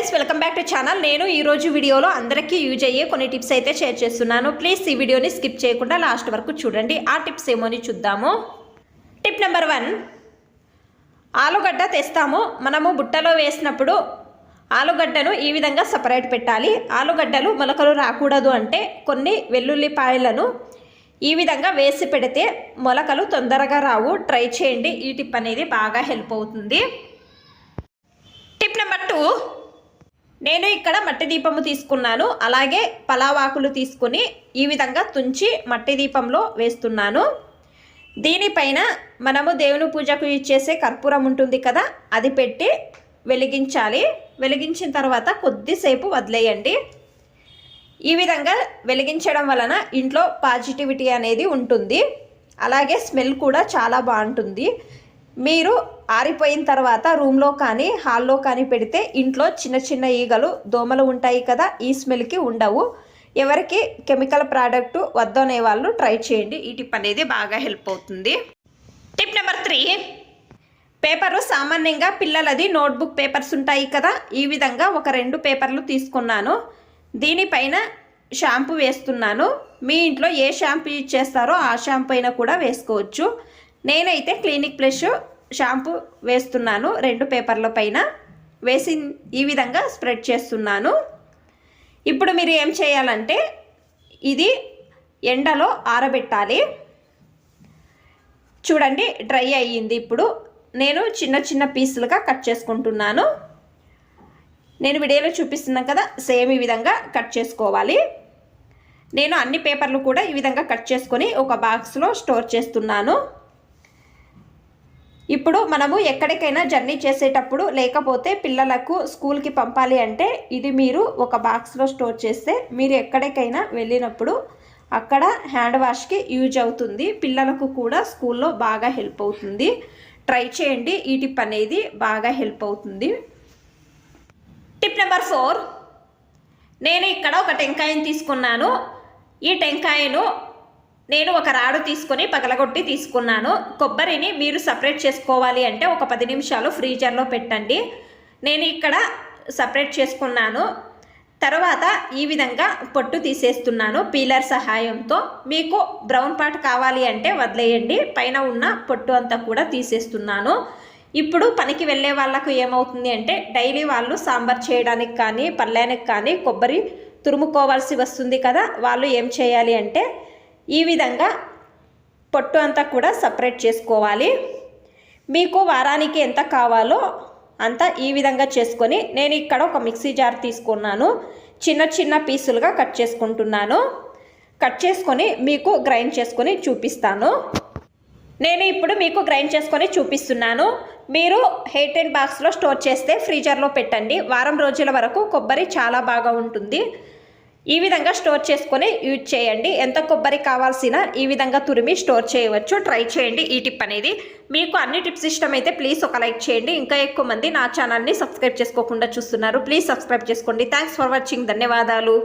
Friends welcome back to channel. నేను ఈ రోజు వీడియోలో అందరికీ యూజ్ అయ్యే కొన్ని టిప్స్ అయితే షేర్ చేస్తున్నాను. ప్లీజ్ ఈ వీడియోని స్కిప్ చేయకుండా లాస్ట్ వరకు చూడండి. ఆ టిప్స్ ఏమోని చూద్దాము. టిప్ నెంబర్ 1, ఆలుగడ్డ తెస్తాము. మనము బుట్టలో వేసినప్పుడు ఆలుగడ్డను ఈ విధంగా సపరేట్ పెట్టాలి. ఆలుగడ్డలు మొలకలు రాకూడదు అంటే కొన్ని వెల్లుల్లిపాయలను ఈ విధంగా వేసి పెడితే మొలకలు తొందరగా రావు. ట్రై చేయండి. ఈ టిప్ అనేది బాగా హెల్ప్ అవుతుంది. టిప్ నెంబర్ 2, నేను ఇక్కడ మట్టి దీపము తీసుకున్నాను. అలాగే పలావాకులు తీసుకుని ఈ విధంగా తుంచి మట్టి దీపంలో వేస్తున్నాను. దీనిపైన మనము దేవుని పూజకు ఇచ్చేసే కర్పూరం ఉంటుంది కదా, అది పెట్టి వెలిగించాలి. వెలిగించిన తర్వాత కొద్దిసేపు వదిలేయండి. ఈ విధంగా వెలిగించడం వలన ఇంట్లో పాజిటివిటీ అనేది ఉంటుంది. అలాగే స్మెల్ కూడా చాలా బాగుంటుంది. మీరు ఆరిపోయిన తర్వాత రూమ్లో కానీ హాల్లో కానీ పెడితే ఇంట్లో చిన్న చిన్న ఈగలు దోమలు ఉంటాయి కదా, ఈ స్మెల్కి ఉండవు. ఎవరికి కెమికల్ ప్రోడక్ట్ వద్దనే వాళ్ళు ట్రై చేయండి. ఈ టిప్ అనేది బాగా హెల్ప్ అవుతుంది. టిప్ నెంబర్ 3, పేపరు సామాన్యంగా పిల్లలది నోట్బుక్ పేపర్స్ ఉంటాయి కదా, ఈ విధంగా ఒక 2 పేపర్లు తీసుకున్నాను. దీనిపైన షాంపూ వేస్తున్నాను. మీ ఇంట్లో ఏ షాంపూ యూజ్ చేస్తారో ఆ షాంపూ అయినా కూడా వేసుకోవచ్చు. నేనైతే క్లినిక్ ప్లస్ షాంపూ వేస్తున్నాను. 2 పేపర్ల పైన వేసి ఈ విధంగా స్ప్రెడ్ చేస్తున్నాను. ఇప్పుడు మీరు ఏం చేయాలంటే ఇది ఎండలో ఆరబెట్టాలి. చూడండి, డ్రై అయ్యింది. ఇప్పుడు నేను చిన్న చిన్న పీసులుగా కట్ చేసుకుంటున్నాను. నేను వీడియోలో చూపిస్తున్నాను కదా, సేమ్ ఈ విధంగా కట్ చేసుకోవాలి. నేను అన్ని పేపర్లు కూడా ఈ విధంగా కట్ చేసుకొని ఒక బాక్స్లో స్టోర్ చేస్తున్నాను. ఇప్పుడు మనము ఎక్కడికైనా జర్నీ చేసేటప్పుడు లేకపోతే పిల్లలకు స్కూల్కి పంపాలి అంటే ఇది మీరు ఒక బాక్స్లో స్టోర్ చేస్తే మీరు ఎక్కడికైనా వెళ్ళినప్పుడు అక్కడ హ్యాండ్ వాష్కి యూజ్ అవుతుంది. పిల్లలకు కూడా స్కూల్లో బాగా హెల్ప్ అవుతుంది. ట్రై చేయండి. ఈ టిప్ అనేది బాగా హెల్ప్ అవుతుంది. టిప్ నెంబర్ 4, నేను ఇక్కడ ఒక టెంకాయను తీసుకున్నాను. ఈ టెంకాయను నేను ఒక రాడు తీసుకొని పగలగొట్టి తీసుకున్నాను. కొబ్బరిని మీరు సపరేట్ చేసుకోవాలి అంటే ఒక 10 నిమిషాలు ఫ్రీజర్లో పెట్టండి. నేను ఇక్కడ సపరేట్ చేసుకున్నాను. తర్వాత ఈ విధంగా పొట్టు తీసేస్తున్నాను పీలర్ సహాయంతో. మీకు బ్రౌన్ పార్ట్ కావాలి అంటే వదిలేయండి. పైన ఉన్న పొట్టు అంతా కూడా తీసేస్తున్నాను. ఇప్పుడు పనికి వెళ్ళే వాళ్ళకు ఏమవుతుంది అంటే డైలీ వాళ్ళు సాంబార్ చేయడానికి కానీ పళ్ళానికి కానీ కొబ్బరి తురుముకోవాల్సి వస్తుంది కదా, వాళ్ళు ఏం చేయాలి అంటే ఈ విధంగా పొట్టు అంతా కూడా సపరేట్ చేసుకోవాలి. మీకు వారానికి ఎంత కావాలో అంత ఈ విధంగా చేసుకొని నేను ఇక్కడ ఒక మిక్సీ జార్ తీసుకున్నాను. చిన్న చిన్న పీసులుగా కట్ చేసుకుంటున్నాను. కట్ చేసుకొని మీకు గ్రైండ్ చేసుకొని చూపిస్తాను. నేను ఇప్పుడు మీకు గ్రైండ్ చేసుకొని చూపిస్తున్నాను. మీరు హెయిట్ అండ్ బాక్స్లో స్టోర్ చేస్తే ఫ్రీజర్లో పెట్టండి. వారం రోజుల వరకు కొబ్బరి చాలా బాగా ఉంటుంది. ఈ విధంగా స్టోర్ చేసుకొని యూజ్ చేయండి. ఎంత కొబ్బరి కావాల్సిన ఈ విధంగా తురిమి స్టోర్ చేయవచ్చు. ట్రై చేయండి. ఈ టిప్ అనేది మీకు అన్ని టిప్స్ ఇష్టమైతే ప్లీజ్ ఒక లైక్ చేయండి. ఇంకా ఎక్కువ మంది నా ఛానల్ని సబ్స్క్రైబ్ చేసుకోకుండా చూస్తున్నారు. ప్లీజ్ సబ్స్క్రైబ్ చేసుకోండి. Thanks for watching. ధన్యవాదాలు.